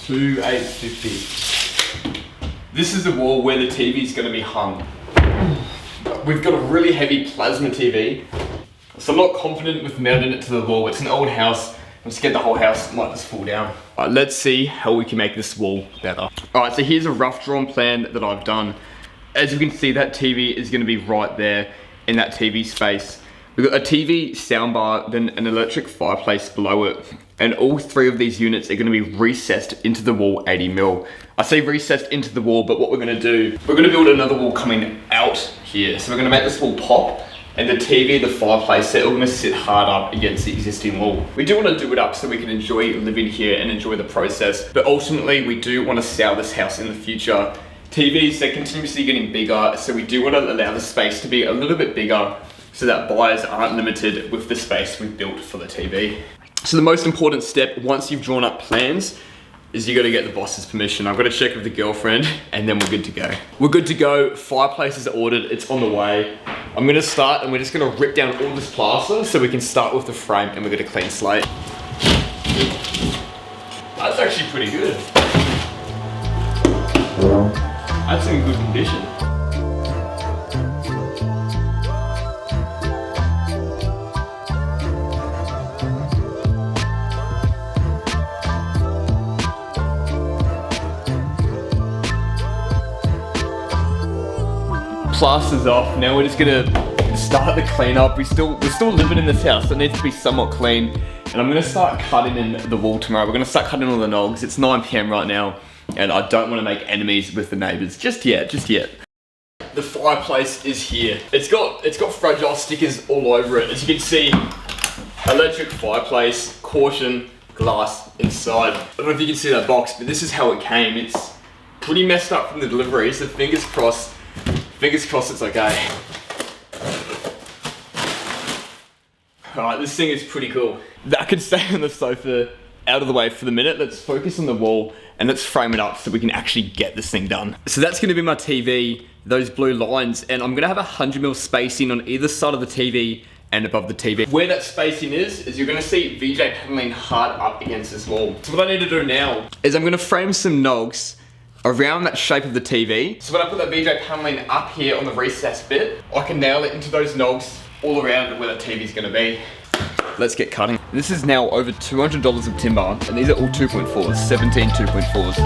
to 850. This is the wall where the TV is going to be hung. We've got a really heavy plasma TV, so I'm not confident with mounting it to the wall. It's an old house. I'm scared the whole house might just fall down. Alright, let's see how we can make this wall better. Alright, so here's a rough drawn plan that I've done. As you can see, that TV is going to be right there in that TV space. We've got a TV soundbar, then an electric fireplace below it. And all three of these units are going to be recessed into the wall 80mm. I say recessed into the wall, but what we're going to do, we're going to build another wall coming out here. So we're going to make this wall pop, and the TV, the fireplace, they're all going to sit hard up against the existing wall. We do want to do it up so we can enjoy living here and enjoy the process, but ultimately we do want to sell this house in the future. TVs, they're continuously getting bigger, so we do want to allow the space to be a little bit bigger so that buyers aren't limited with the space we've built for the TV. So the most important step, once you've drawn up plans, is you got to get the boss's permission. I've got to check with the girlfriend, and then we're good to go. We're good to go. Fireplace is ordered. It's on the way. I'm going to start, and we're just going to rip down all this plaster so we can start with the frame, and we're going to clean slate. That's actually pretty good. That's in good condition. Plaster's off. Now we're just gonna start the cleanup. We're still living in this house, so it needs to be somewhat clean. And I'm gonna start cutting in the wall tomorrow. We're gonna start cutting all the nogs. It's 9 PM right now, and I don't want to make enemies with the neighbors just yet. The fireplace is here. It's got fragile stickers all over it. As you can see, electric fireplace, caution, glass inside. I don't know if you can see that box, but this is how it came. It's pretty messed up from the delivery, so fingers crossed it's okay. Alright, this thing is pretty cool. That could stay on the sofa out of the way for the minute. Let's focus on the wall and let's frame it up so we can actually get this thing done. So that's gonna be my TV, those blue lines, and I'm gonna have 100mm spacing on either side of the TV and above the TV. Where that spacing is you're gonna see VJ paneling hard up against this wall. So what I need to do now is I'm gonna frame some nogs around that shape of the TV. So when I put that VJ paneling up here on the recessed bit, I can nail it into those nogs all around where the TV's gonna be. Let's get cutting. This is now over $200 of timber, and these are all 2.4s, 17 2.4s.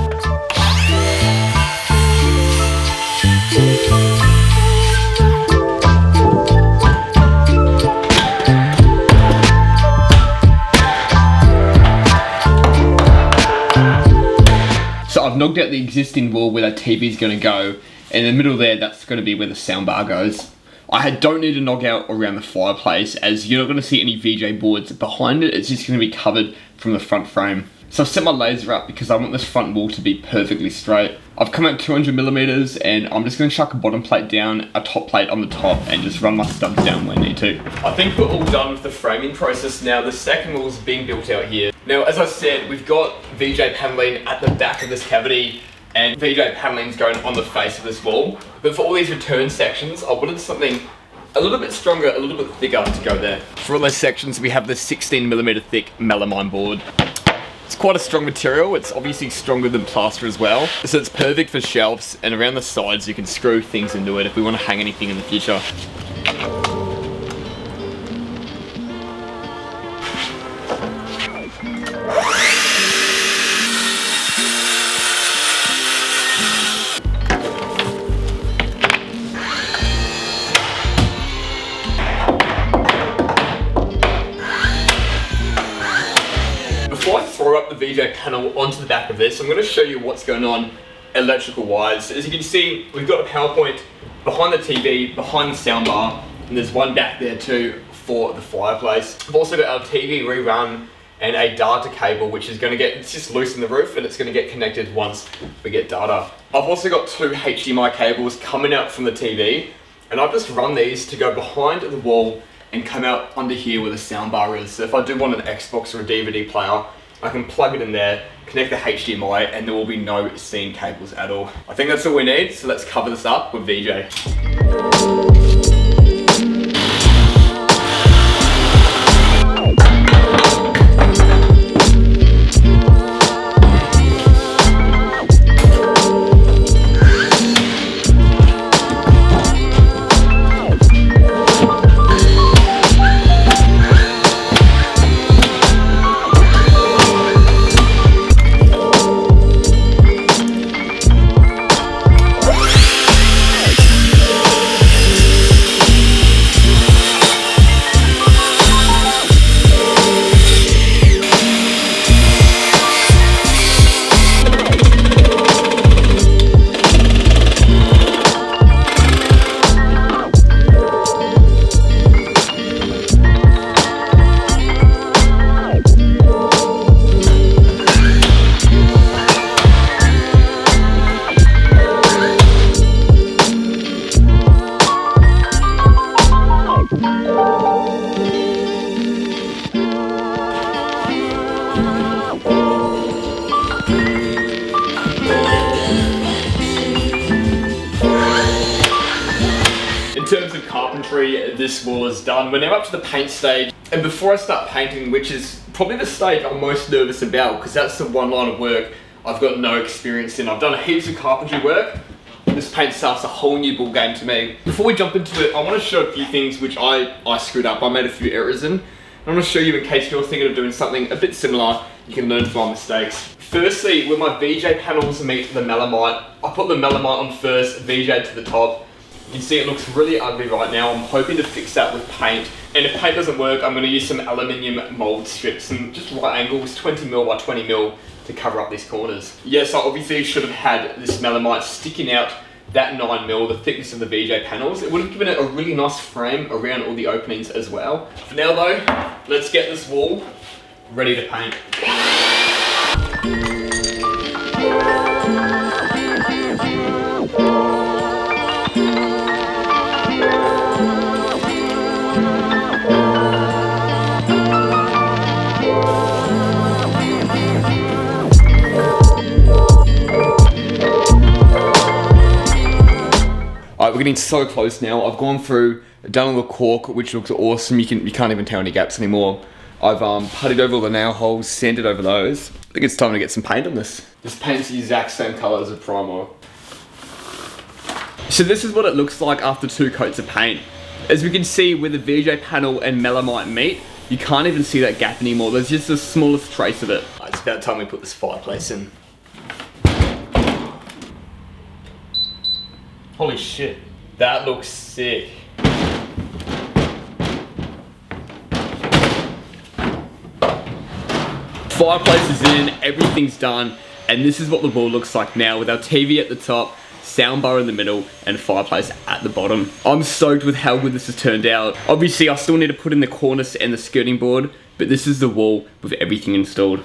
So I've knocked out the existing wall where that TV is going to go, and in the middle there, that's going to be where the soundbar goes. I don't need to knock out around the fireplace, as you're not going to see any VJ boards behind it. It's just going to be covered from the front frame. So I've set my laser up because I want this front wall to be perfectly straight. I've come out 200mm, and I'm just going to chuck a bottom plate down, a top plate on the top, and just run my stubs down where I need to. I think we're all done with the framing process now. The second wall is being built out here. Now, as I said, we've got VJ paneling at the back of this cavity, and VJ paneling's going on the face of this wall. But for all these return sections, I wanted something a little bit stronger, a little bit thicker to go there. For all those sections, we have the 16mm thick melamine board. It's quite a strong material. It's obviously stronger than plaster as well. So it's perfect for shelves, and around the sides you can screw things into it if we want to hang anything in the future. Before I throw up the VJ panel onto the back of this, I'm going to show you what's going on electrical wise. As you can see, we've got a power point behind the TV, behind the soundbar, and there's one back there too for the fireplace. I've also got our TV rerun and a data cable, which is going to get, it's just loose in the roof, and it's going to get connected once we get data. I've also got 2 HDMI cables coming out from the TV, and I've just run these to go behind the wall and come out under here where the soundbar is. So if I do want an Xbox or a DVD player, I can plug it in there, connect the HDMI, and there will be no scene cables at all. I think that's all we need, so let's cover this up with VJ. Carpentry, this wall is done. We're now up to the paint stage. And before I start painting, which is probably the stage I'm most nervous about, because that's the one line of work I've got no experience in. I've done heaps of carpentry work. This paint stuff's a whole new ball game to me. Before we jump into it, I want to show a few things which I screwed up. I made a few errors in. I want to show you in case you're thinking of doing something a bit similar, you can learn from my mistakes. Firstly, where my VJ panels meet the melamite, I put the melamite on first, VJ to the top. You can see it looks really ugly right now. I'm hoping to fix that with paint. And if paint doesn't work, I'm going to use some aluminium mold strips and just right angles, 20mm by 20mm to cover up these corners. Yes, I obviously should have had this melamite sticking out that 9mm, the thickness of the VJ panels. It would have given it a really nice frame around all the openings as well. For now though, let's get this wall ready to paint. Alright, we're getting so close now. I've gone through, done all the caulk, which looks awesome. You can't even tell any gaps anymore. I've puttied over all the nail holes, sanded over those. I think it's time to get some paint on this. This paint's the exact same colour as a primer. So this is what it looks like after 2 coats of paint. As we can see where the VJ panel and melamite meet, you can't even see that gap anymore. There's just the smallest trace of it. It's about time we put this fireplace in. Holy shit, that looks sick. Fireplace is in, everything's done, and this is what the wall looks like now with our TV at the top, soundbar in the middle, and fireplace at the bottom. I'm stoked with how good this has turned out. Obviously, I still need to put in the cornice and the skirting board, but this is the wall with everything installed.